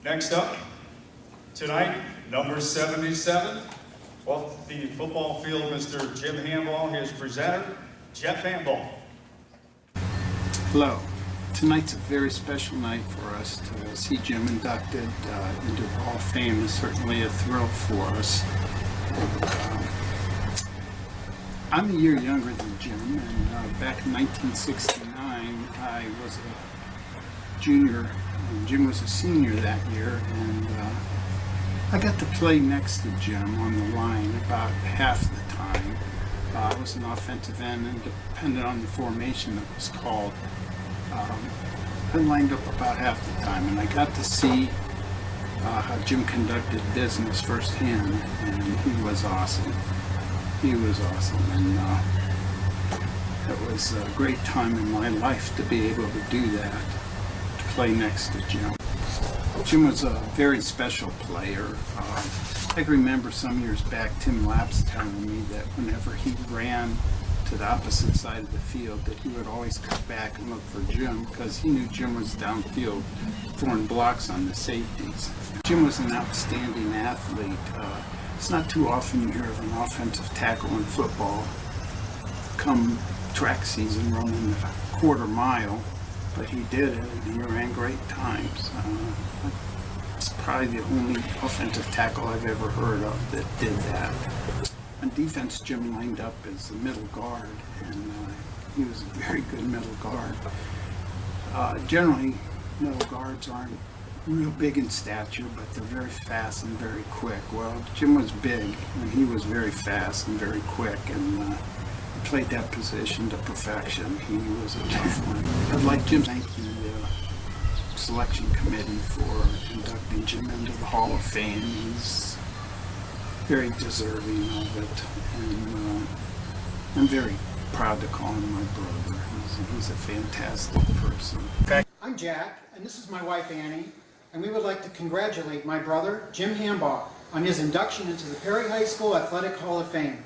Next up, tonight, number 77, off the football field, Mr. Jim Hambach, his presenter, Jeff Hambach. Hello. Tonight's a very special night for us to see Jim inducted into the Hall of Fame. Is certainly a thrill for us. I'm a year younger than Jim, and back in 1969, I was a junior, and Jim was a senior that year, and I got to play next to Jim on the line about half the time. I was an offensive end, and depending on the formation that was called, I lined up about half the time, and I got to see how Jim conducted business firsthand, and he was awesome. He was awesome, and it was a great time in my life to be able to do that, to play next to Jim. Jim was a very special player. I can remember some years back Tim Laps telling me that whenever he ran to the opposite side of the field, that he would always cut back and look for Jim because he knew Jim was downfield throwing blocks on the safeties. Jim was an outstanding athlete. It's not too often you hear of an offensive tackle in football come track season running a quarter mile, but he did it, and he ran great times. It's probably the only offensive tackle I've ever heard of that did that. On defense, Jim lined up as the middle guard, and he was a very good middle guard. Generally, middle guards aren't real big in stature, but they're very fast and very quick. Well, Jim was big, and he was very fast and very quick, and he played that position to perfection. He was a tough one. I'd like Jim to thank the selection committee for inducting Jim into the Hall of Fame. He's very deserving of it, and I'm very proud to call him my brother. He's a fantastic person. I'm Jack, and this is my wife Annie, and we would like to congratulate my brother, Jim Hambach, on his induction into the Perry High School Athletic Hall of Fame.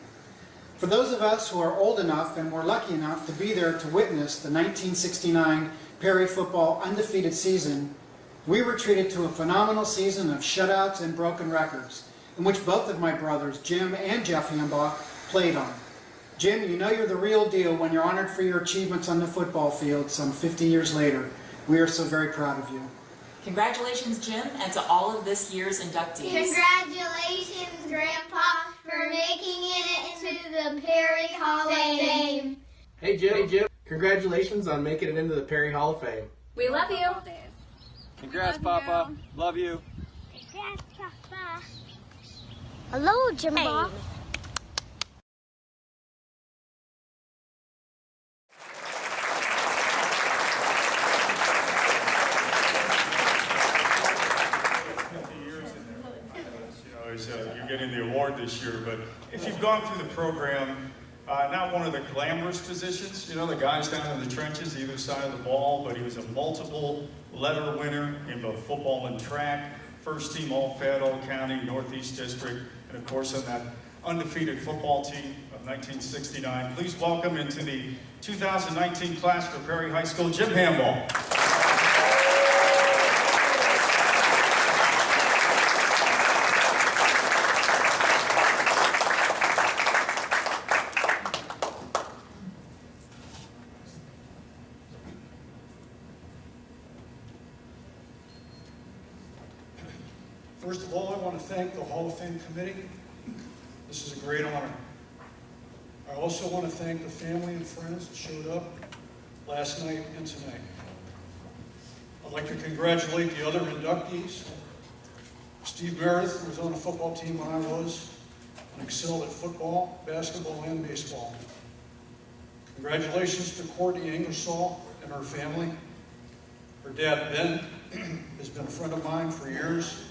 For those of us who are old enough and were lucky enough to be there to witness the 1969 Perry football undefeated season, we were treated to a phenomenal season of shutouts and broken records, in which both of my brothers, Jim and Jeff Hambach, played on. Jim, you know you're the real deal when you're honored for your achievements on the football field some 50 years later. We are so very proud of you. Congratulations, Jim, and to all of this year's inductees. Congratulations, Grandpa, for making it into the Perry Hall of Fame. Hey, Jim. Congratulations on making it into the Perry Hall of Fame. We love you. Congrats, Papa. Love you. Congrats, Papa. Hello, Jim Bob. You're getting the award this year, but if you've gone through the program, not one of the glamorous positions, the guys down in the trenches, either side of the ball, but he was a multiple letter winner in both football and track, first team All-Fed, All-County, Northeast District, and of course on that undefeated football team of 1969. Please welcome into the 2019 class for Perry High School, Jim Hambach. First of all, I want to thank the Hall of Fame Committee. This is a great honor. I also want to thank the family and friends that showed up last night and tonight. I'd like to congratulate the other inductees. Steve Meredith was on the football team when I was and excelled at football, basketball, and baseball. Congratulations to Courtney Ingersoll and her family. Her dad, Ben, has been a friend of mine for years,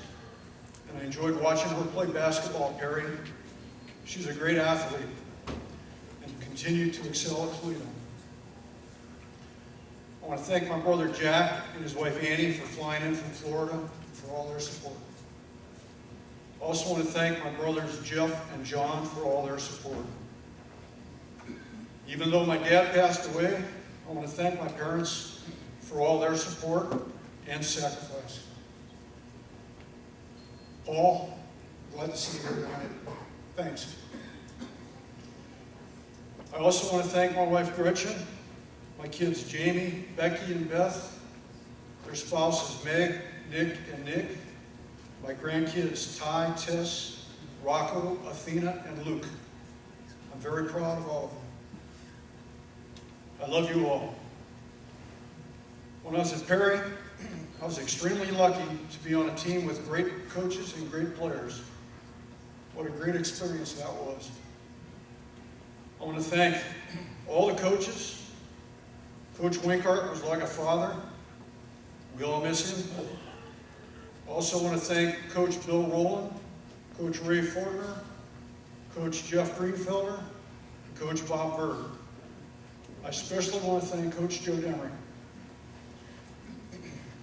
and I enjoyed watching her play basketball at Perry. She's a great athlete and continued to excel at Toledo. I want to thank my brother Jack and his wife Annie for flying in from Florida for all their support. I also want to thank my brothers Jeff and John for all their support. Even though my dad passed away, I want to thank my parents for all their support and sacrifice. Paul, glad to see you here tonight. Thanks. I also want to thank my wife Gretchen, my kids Jamie, Becky, and Beth, their spouses Meg, Nick, and Nick, my grandkids Ty, Tess, Rocco, Athena, and Luke. I'm very proud of all of them. I love you all. When I was at Perry, I was extremely lucky to be on a team with great coaches and great players. What a great experience that was. I want to thank all the coaches. Coach Winkart was like a father. We all miss him. I also want to thank Coach Bill Rowland, Coach Ray Fortner, Coach Jeff Greenfelder, and Coach Bob Berg. I especially want to thank Coach Joe Demery.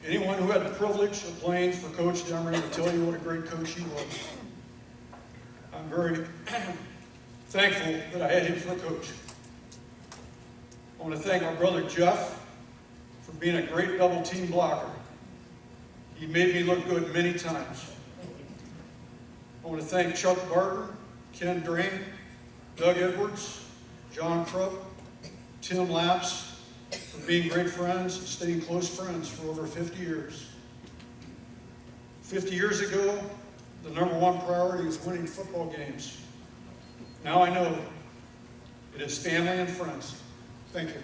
Anyone who had the privilege of playing for Coach Demery will tell you what a great coach he was. I'm very thankful that I had him for a coach. I want to thank my brother Jeff for being a great double team blocker. He made me look good many times. I want to thank Chuck Barton, Ken Drain, Doug Edwards, John Krupp, Tim Laps, for being great friends and staying close friends for over 50 years. 50 years ago, the #1 priority was winning football games. Now I know it is family and friends. Thank you.